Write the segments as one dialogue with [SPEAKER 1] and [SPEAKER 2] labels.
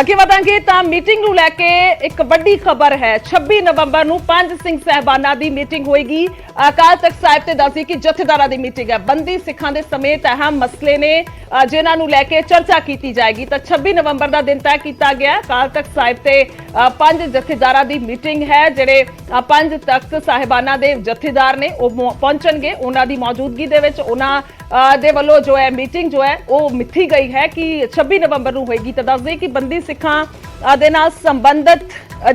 [SPEAKER 1] ਅੱਗੇ ਵਧਾਂਗੇ ਤਾਂ ਮੀਟਿੰਗ ਨੂੰ ਲੈ ਕੇ ਇੱਕ ਵੱਡੀ ਖਬਰ ਹੈ। 26 ਨਵੰਬਰ ਨੂੰ ਪੰਜ ਸਿੰਘ ਸਾਹਿਬਾਨਾਂ ਦੀ ਮੀਟਿੰਗ ਹੋਏਗੀ। ਅਕਾਲ ਤਖਤ ਸਾਹਿਬ ਤੇ ਦੱਸੀ ਕਿ ਜਥੇਦਾਰਾਂ ਦੀ ਮੀਟਿੰਗ ਹੈ। ਬੰਦੀ ਸਿੱਖਾਂ ਦੇ ਸਮੇਤ ਅਹਿਮ ਮਸਲੇ ਨੇ ਜਿਨ੍ਹਾਂ ਨੂੰ ਲੈ ਕੇ ਚਰਚਾ ਕੀਤੀ ਜਾਏਗੀ। ਤਾਂ 26 ਨਵੰਬਰ ਦਾ ਦਿਨ ਤੈਅ ਕੀਤਾ ਗਿਆ। ਅਕਾਲ ਤਖਤ ਸਾਹਿਬ ਤੇ ਪੰਜ ਜਥੇਦਾਰਾਂ ਦੀ ਮੀਟਿੰਗ ਹੈ। ਜਿਹੜੇ ਪੰਜ ਤਖਤ ਸਾਹਿਬਾਨਾਂ ਦੇ ਜਥੇਦਾਰ ਨੇ ਉਹ ਪਹੁੰਚਣਗੇ। ਉਹਨਾਂ ਦੀ ਮੌਜੂਦਗੀ ਦੇ ਵਿੱਚ ਉਹਨਾਂ ਦੇ ਵੱਲੋਂ ਜੋ ਹੈ ਮੀਟਿੰਗ ਜੋ ਹੈ ਉਹ ਮਿੱਥੀ ਗਈ ਹੈ ਕਿ 26 ਨਵੰਬਰ ਨੂੰ ਹੋਏਗੀ। ਤਾਂ ਦੱਸਦੇ ਕਿ ਬੰਦੀ ਸਿੱਖਾਂ ਦੇ ਨਾਲ ਸੰਬੰਧਿਤ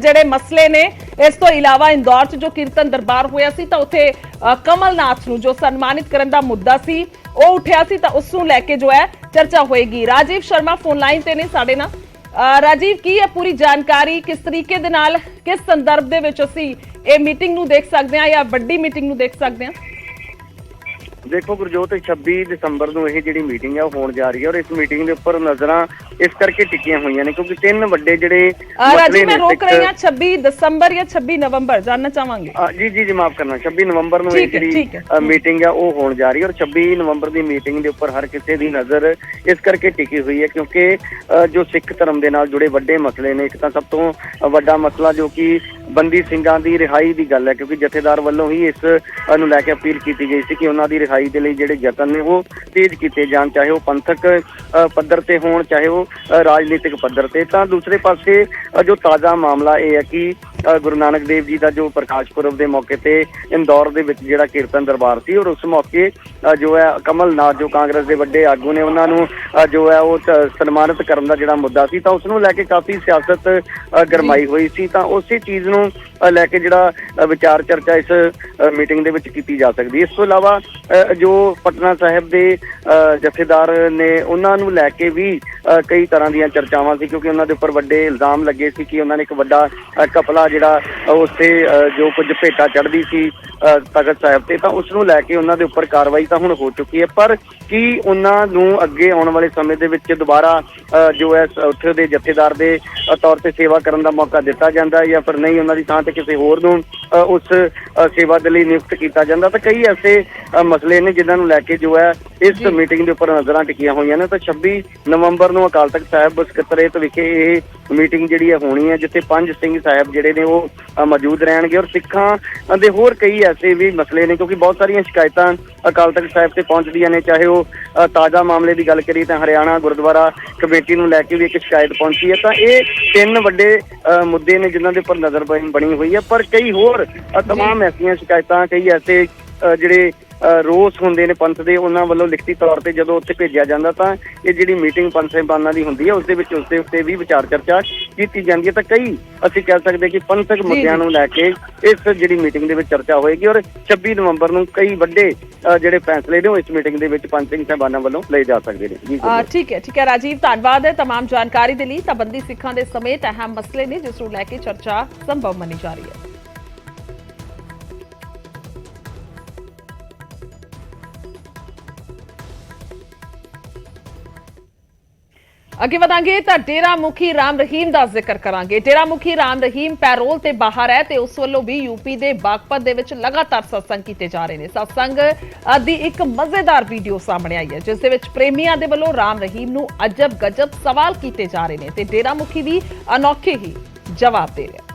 [SPEAKER 1] ਜਿਹੜੇ ਮਸਲੇ ਨੇ। ਇਸ ਤੋਂ ਇਲਾਵਾ ਇੰਦੌਰ 'ਚ ਜੋ ਕੀਰਤਨ ਦਰਬਾਰ ਹੋਇਆ ਸੀ ਤਾਂ ਉੱਥੇ ਕਮਲਨਾਥ ਨੂੰ ਜੋ ਸਨਮਾਨਿਤ ਕਰਨ ਦਾ ਮੁੱਦਾ ਸੀ ਉਹ ਉੱਠਿਆ ਸੀ। ਤਾਂ ਉਸ ਨੂੰ ਲੈ ਕੇ ਜੋ ਹੈ ਚਰਚਾ ਹੋਏਗੀ। ਰਾਜੀਵ ਸ਼ਰਮਾ ਫੋਨ ਲਾਈਨ ਤੇ ਨੇ ਸਾਡੇ ਨਾਲ। ਰਾਜੀਵ, ਕੀ ਹੈ ਪੂਰੀ ਜਾਣਕਾਰੀ? ਕਿਸ ਤਰੀਕੇ ਦੇ ਨਾਲ, ਕਿਸ ਸੰਦਰਭ ਦੇ ਵਿੱਚ ਅਸੀਂ ਇਹ ਮੀਟਿੰਗ ਨੂੰ ਦੇਖ ਸਕਦੇ ਹਾਂ ਜਾਂ ਵੱਡੀ ਮੀਟਿੰਗ ਨੂੰ ਦੇਖ ਸਕਦੇ ਹਾਂ?
[SPEAKER 2] देखो गुरजोत, 26 ਦਸੰਬਰ ਨੂੰ ਇਹ ਜਿਹੜੀ ਮੀਟਿੰਗ ਹੈ ਉਹ ਹੋਣ ਜਾ ਰਹੀ ਹੈ ਔਰ ਇਸ ਮੀਟਿੰਗ ਦੇ ਉੱਪਰ ਨਜ਼ਰਾਂ ਇਸ ਕਰਕੇ ਟਿਕੀਆਂ ਹੋਈਆਂ ਨੇ ਕਿਉਂਕਿ ਤਿੰਨ ਵੱਡੇ ਜਿਹੜੇ
[SPEAKER 1] ਰਾਜੀ ਮੈਂ ਰੋਕ ਰਹੀ ਹਾਂ 26 ਦਸੰਬਰ ਜਾਂ 26 ਨਵੰਬਰ ਜਾਨਣਾ ਚਾਹਾਂਗੇ।
[SPEAKER 2] ਜੀ ਮਾਫ ਕਰਨਾ, 26 ਨਵੰਬਰ ਨੂੰ ਇਹ ਜਿਹੜੀ ਮੀਟਿੰਗ ਹੈ ਉਹ ਹੋਣ ਜਾ ਰਹੀ ਹੈ ਔਰ 26 ਨਵੰਬਰ ਦੀ ਮੀਟਿੰਗ ਦੇ ਉੱਪਰ ਹਰ ਕਿਸੇ ਦੀ ਨਜ਼ਰ ਇਸ ਕਰਕੇ ਟਿਕੀ ਹੋਈ ਹੈ ਕਿਉਂਕਿ ਜੋ ਸਿੱਖ ਧਰਮ ਦੇ ਨਾਲ ਜੁੜੇ ਵੱਡੇ ਮਸਲੇ ਨੇ। ਇੱਕ ਤਾਂ ਸਭ ਤੋਂ ਵੱਡਾ ਮਸਲਾ ਜੋ ਕਿ ਬੰਦੀ ਸਿੰਘਾਂ ਦੀ ਰਿਹਾਈ ਦੀ ਗੱਲ ਹੈ ਕਿਉਂਕਿ ਜਥੇਦਾਰ ਵੱਲੋਂ ਹੀ ਇਸ ਨੂੰ ਲੈ ਕੇ ਅਪੀਲ ਕੀਤੀ ਗਈ ਸੀ ਕਿ ਉਹਨਾਂ ਦੀ ਰਿਹਾਈ ਦੇ ਲਈ ਜਿਹੜੇ ਯਤਨ ਨੇ ਉਹ ਤੇਜ਼ ਕੀਤੇ ਜਾਣ, ਚਾਹੇ ਉਹ ਪੰਥਕ ਪੱਧਰ ਤੇ ਹੋਣ ਚਾਹੇ ਉਹ ਰਾਜਨੀਤਿਕ ਪੱਧਰ ਤੇ। ਤਾਂ ਦੂਸਰੇ ਪਾਸੇ ਜੋ ਤਾਜ਼ਾ ਮਾਮਲਾ ਇਹ ਹੈ ਕਿ ਗੁਰੂ ਨਾਨਕ ਦੇਵ ਜੀ ਦਾ ਜੋ ਪ੍ਰਕਾਸ਼ ਪੁਰਬ ਦੇ ਮੌਕੇ ਤੇ ਇੰਦੌਰ ਦੇ ਵਿੱਚ ਜਿਹੜਾ ਕੀਰਤਨ ਦਰਬਾਰ ਸੀ ਔਰ ਉਸ ਮੌਕੇ ਜੋ ਹੈ ਕਮਲਨਾਥ ਜੋ ਕਾਂਗਰਸ ਦੇ ਵੱਡੇ ਆਗੂ ਨੇ ਉਹਨਾਂ ਨੂੰ ਜੋ ਹੈ ਉਹ ਸਨਮਾਨਿਤ ਕਰਨ ਦਾ ਜਿਹੜਾ ਮੁੱਦਾ ਸੀ ਤਾਂ ਉਸ ਨੂੰ ਲੈ ਕੇ ਕਾਫੀ ਸਿਆਸਤ ਗਰਮਾਈ ਹੋਈ ਸੀ। ਤਾਂ ਉਸੇ ਚੀਜ਼ ਨੂੰ ਲੈ ਕੇ ਜਿਹੜਾ ਵਿਚਾਰ ਚਰਚਾ ਇਸ ਮੀਟਿੰਗ ਦੇ ਵਿੱਚ ਕੀਤੀ ਜਾ ਸਕਦੀ। ਇਸ ਤੋਂ ਇਲਾਵਾ ਜੋ ਪਟਨਾ ਸਾਹਿਬ ਦੇ ਜਥੇਦਾਰ ਨੇ ਉਹਨਾਂ ਨੂੰ ਲੈ ਕੇ ਵੀ ਕਈ ਤਰ੍ਹਾਂ ਦੀਆਂ ਚਰਚਾਵਾਂ ਸੀ ਕਿਉਂਕਿ ਉਹਨਾਂ ਦੇ ਉੱਪਰ ਵੱਡੇ ਇਲਜ਼ਾਮ ਲੱਗੇ ਸੀ ਕਿ ਉਹਨਾਂ ਨੇ ਇੱਕ ਵੱਡਾ ਘਪਲਾ ਜਿਹੜਾ ਉੱਥੇ ਜੋ ਕੁਝ ਭੇਟਾ ਚੜ੍ਹਦੀ ਸੀ ਤਖਤ ਸਾਹਿਬ ਤੇ ਤਾਂ ਉਸ ਨੂੰ ਲੈ ਕੇ ਉਹਨਾਂ ਦੇ ਉੱਪਰ ਕਾਰਵਾਈ ਤਾਂ ਹੁਣ ਹੋ ਚੁੱਕੀ ਹੈ। ਪਰ ਕੀ ਉਹਨਾਂ ਨੂੰ ਅੱਗੇ ਆਉਣ ਵਾਲੇ ਸਮੇਂ ਦੇ ਵਿੱਚ ਦੁਬਾਰਾ ਜੋ ਹੈ ਉੱਥੇ ਦੇ ਜਥੇਦਾਰ ਦੇ ਤੌਰ ਤੇ ਸੇਵਾ ਕਰਨ ਦਾ ਮੌਕਾ ਦਿੱਤਾ ਜਾਂਦਾ ਜਾਂ ਫਿਰ ਨਹੀਂ, ਉਹਨਾਂ ਦੀ ਥਾਂ ਤੇ ਕਿਸੇ ਹੋਰ ਨੂੰ ਉਸ ਸੇਵਾ ਦੇ ਲਈ ਨਿਯੁਕਤ ਕੀਤਾ ਜਾਂਦਾ। ਤਾਂ ਕਈ ਐਸੇ ਮਸਲੇ ਨੇ ਜਿਨ੍ਹਾਂ ਨੂੰ ਲੈ ਕੇ ਜੋ ਹੈ ਇਸ ਮੀਟਿੰਗ ਦੇ ਉੱਪਰ ਨਜ਼ਰਾਂ ਟਿਕੀਆਂ ਹੋਈਆਂ ਨੇ। ਤਾਂ 26 ਨਵੰਬਰ ਨੂੰ ਅਕਾਲ ਤਖਤ ਸਾਹਿਬ ਸਕੱਤਰੇਤ ਵਿਖੇ ਇਹ ਮੀਟਿੰਗ ਜਿਹੜੀ ਹੈ ਹੋਣੀ ਹੈ ਜਿੱਥੇ ਪੰਜ ਸਿੰਘ ਸਾਹਿਬ ਜਿਹੜੇ ਨੇ ਉਹ ਮੌਜੂਦ ਰਹਿਣਗੇ ਔਰ ਸਿੱਖਾਂ ਦੇ ਹੋਰ ਕਈ ਐਸੇ ਵੀ ਮਸਲੇ ਨੇ ਕਿਉਂਕਿ ਬਹੁਤ ਸਾਰੀਆਂ ਸ਼ਿਕਾਇਤਾਂ ਅਕਾਲ ਤਖਤ ਸਾਹਿਬ ਤੇ ਪਹੁੰਚਦੀਆਂ ਨੇ। ਚਾਹੇ ਉਹ ਤਾਜ਼ਾ ਮਾਮਲੇ ਦੀ ਗੱਲ ਕਰੀਏ ਤਾਂ ਹਰਿਆਣਾ ਗੁਰਦੁਆਰਾ ਕਮੇਟੀ ਨੂੰ ਲੈ ਕੇ ਵੀ ਇੱਕ ਸ਼ਿਕਾਇਤ ਪਹੁੰਚੀ ਹੈ। ਤਾਂ ਇਹ ਤਿੰਨ ਵੱਡੇ ਮੁੱਦੇ ਨੇ ਜਿਨ੍ਹਾਂ ਦੇ ਉੱਪਰ ਨਜ਼ਰ ਬਣੀ ਹੋਈ ਹੈ। ਪਰ ਕਈ ਹੋਰ ਤਮਾਮ ਐਸੀਆਂ ਸ਼ਿਕਾਇਤਾਂ, ਕਈ ਐਸੇ ਜਿਹੜੇ ਰੋਸ ਹੁੰਦੇ ਨੇ ਪੰਥ ਦੇ, ਉਹਨਾਂ ਵੱਲੋਂ ਲਿਖਤੀ ਤੌਰ ਤੇ ਜਦੋਂ ਉੱਥੇ ਭੇਜਿਆ ਜਾਂਦਾ ਤਾਂ ਇਹ ਜਿਹੜੀ ਮੀਟਿੰਗ ਪੰਜ ਸਾਹਿਬਾਨਾਂ ਦੀ ਹੁੰਦੀ ਹੈ ਉਸ ਦੇ ਵਿੱਚ ਉਸਦੇ ਉੱਤੇ ਵੀ ਵਿਚਾਰ ਚਰਚਾ ਕੀਤੀ ਜਾਂਦੀ ਹੈ। ਤਾਂ ਕਈ ਅਸੀਂ ਕਹਿ ਸਕਦੇ ਕਿ ਪੰਥਕ ਮੁੱਦਿਆਂ ਨੂੰ ਲੈ ਕੇ ਇਸ ਜਿਹੜੀ ਮੀਟਿੰਗ ਦੇ ਵਿੱਚ ਚਰਚਾ ਹੋਏਗੀ ਔਰ 26 ਨਵੰਬਰ ਨੂੰ ਕਈ ਵੱਡੇ ਜਿਹੜੇ ਫੈਸਲੇ ਨੇ ਉਹ ਇਸ ਮੀਟਿੰਗ ਦੇ ਵਿੱਚ ਪੰਜ ਸਿੰਘ ਸਾਹਿਬਾਨਾਂ ਵੱਲੋਂ ਲਏ ਜਾ ਸਕਦੇ ਨੇ।
[SPEAKER 1] ਠੀਕ ਹੈ ਰਾਜੀਵ, ਧੰਨਵਾਦ ਹੈ तमाम ਜਾਣਕਾਰੀ ਦੇ ਲਈ। ਤਾਂ ਬੰਦੀ ਸਿੱਖਾਂ ਦੇ ਸਮੇਤ ਅਹਿਮ ਮਸਲੇ ਨੇ ਜਿਸ ਨੂੰ ਲੈ ਕੇ ਚਰਚਾ ਸੰਭਵ ਮੰਨੀ ਜਾ ਰਹੀ ਹੈ। ਅੱਗੇ ਵਧਾਂਗੇ ਤਾਂ ਡੇਰਾ ਮੁਖੀ ਰਾਮ ਰਹੀਮ ਦਾ ਜ਼ਿਕਰ ਕਰਾਂਗੇ। ਡੇਰਾ ਮੁਖੀ ਰਾਮ ਰਹੀਮ ਪੈਰੋਲ ਤੇ ਬਾਹਰ ਹੈ ਤੇ ਉਸ ਵੱਲੋਂ ਵੀ ਯੂਪੀ ਦੇ ਬਾਗਪਤ ਦੇ ਵਿੱਚ ਲਗਾਤਾਰ ਸਤਸੰਗ ਕੀਤੇ ਜਾ ਰਹੇ ਨੇ। ਸਤਸੰਗ ਦੀ ਇੱਕ ਮਜ਼ੇਦਾਰ ਵੀਡੀਓ ਸਾਹਮਣੇ ਆਈ ਹੈ ਜਿਸ ਦੇ ਵਿੱਚ ਪ੍ਰੇਮੀਆਂ ਦੇ ਵੱਲੋਂ ਰਾਮ ਰਹੀਮ ਨੂੰ ਅਜਬ ਗਜਬ ਸਵਾਲ ਕੀਤੇ ਜਾ ਰਹੇ ਨੇ ਤੇ ਡੇਰਾ ਮੁਖੀ ਵੀ ਅਨੋਖੇ ਹੀ ਜਵਾਬ ਦੇ ਰਿਹਾ।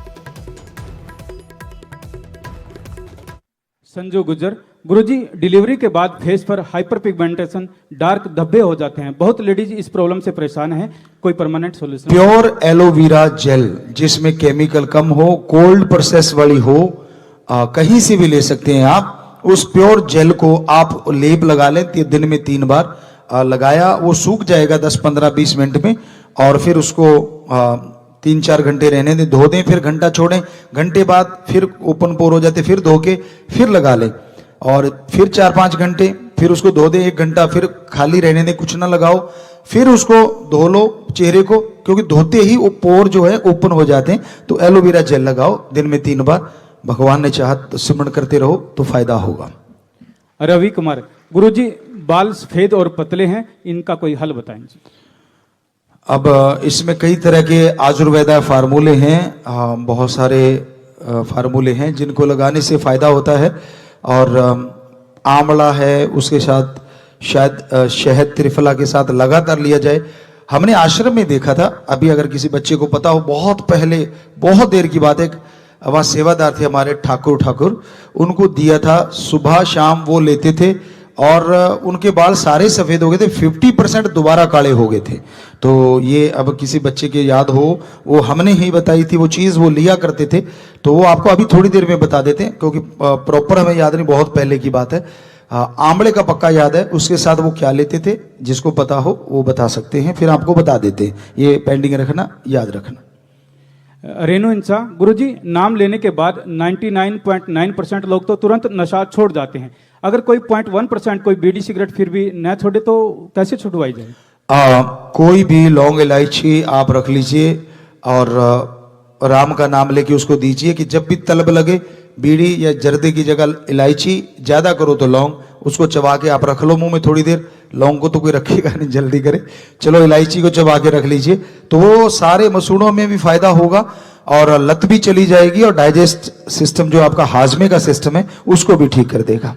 [SPEAKER 3] संजू गुजर, गुरुजी डिलीवरी के बाद फेस पर हाइपर पिगमेंटेशन, डार्क धब्बे हो जाते हैं। बहुत लेडीज इस प्रॉब्लम से परेशान हैं, कोई permanent solution?
[SPEAKER 4] Pure aloe vera gel जिसमें केमिकल कम हो, कोल्ड प्रोसेस वाली हो, कहीं से भी ले सकते हैं आप। उस प्योर जेल को आप लेप लगा लें, दिन में 3 बार लगाया, वो सूख जाएगा 10, 15, 20 मिनट में और फिर उसको 3-4 घंटे रहने दें, धो दें, फिर घंटा छोड़ें, घंटे बाद फिर ओपन पोर हो जाते, फिर धो के फिर लगा लें और फिर 4-5 घंटे फिर उसको धो दें, 1 घंटा फिर खाली रहने दें, कुछ ना लगाओ, फिर उसको धो लो चेहरे को क्योंकि धोते ही वो पोर जो है ओपन हो जाते हैं। तो एलोवेरा जेल लगाओ दिन में 3 बार, भगवान ने चाहा तो सिमरन करते रहो तो फायदा होगा।
[SPEAKER 3] रवि कुमार, गुरुजी बाल सफेद और पतले हैं, इनका कोई हल बताएं जी।
[SPEAKER 4] अब इसमें कई तरह के आयुर्वेदा फार्मूले हैं, बहुत सारे फार्मूले हैं जिनको लगाने से फ़ायदा होता है और आंवला है, उसके साथ शायद शहद त्रिफला के साथ लगातार लिया जाए, हमने आश्रम में देखा था, अभी अगर किसी बच्चे को पता हो, बहुत पहले, बहुत देर की बात है, वहाँ सेवादार थे हमारे ठाकुर, उनको दिया था, सुबह शाम वो लेते थे और उनके बाल सारे सफ़ेद हो गए थे, 50% दोबारा काले हो गए थे। तो ये अब किसी बच्चे के याद हो, वो हमने ही बताई थी वो चीज़, वो लिया करते थे, तो वो आपको अभी थोड़ी देर में बता देते हैं, क्योंकि प्रॉपर हमें याद नहीं, बहुत पहले की बात है। आंवले का पक्का याद है, उसके साथ वो क्या लेते थे, जिसको पता हो वो बता सकते हैं, फिर आपको बता देते हैं। ये पेंडिंग रखना, याद रखना।
[SPEAKER 3] रेणु इंसा, गुरुजी नाम लेने के बाद 99.9% लोग तो तुरंत नशा छोड़ जाते हैं, अगर कोई 0.1% कोई बीड़ी सिगरेट फिर भी न छोड़े तो कैसे छुड़वाई जाए?
[SPEAKER 4] कोई भी लौंग इलायची आप रख लीजिए और राम का नाम लेके उसको दीजिए कि जब भी तलब लगे, बीड़ी या जर्दे की जगह इलायची, ज्यादा करो तो लौंग, उसको चबा के आप रख लो मुंह में थोड़ी देर। लौंग को तो कोई रखेगा नहीं, जल्दी करे, चलो इलायची को चबा के रख लीजिए, तो वो सारे मसूड़ों में भी फायदा होगा और लत भी चली जाएगी और डाइजेस्ट सिस्टम, जो आपका हाजमे का सिस्टम है, उसको भी ठीक कर देगा।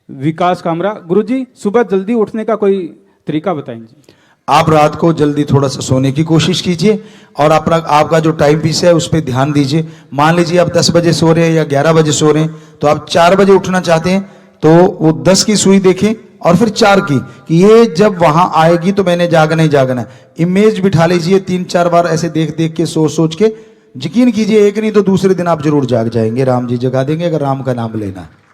[SPEAKER 3] विकास कामरा, गुरुजी सुबह जल्दी उठने का कोई तरीका बताएंगे?
[SPEAKER 4] आप रात को जल्दी थोड़ा सा सोने की कोशिश कीजिए और आपका जो टाइम पीस है उस पर ध्यान दीजिए। मान लीजिए आप 10 बजे सो रहे हैं या 11 बजे सो रहे हैं, तो आप 4 बजे उठना चाहते हैं, तो वो 10 की सुई देखें और फिर 4 की, कि ये जब वहां आएगी तो मैंने जागना ही जागना है। इमेज बिठा लीजिए 3-4 बार, ऐसे देख देख के, सोच सोच के। यकीन कीजिए एक नहीं तो दूसरे दिन आप जरूर जाग जाएंगे, राम जी जगा देंगे अगर राम का नाम लेना है।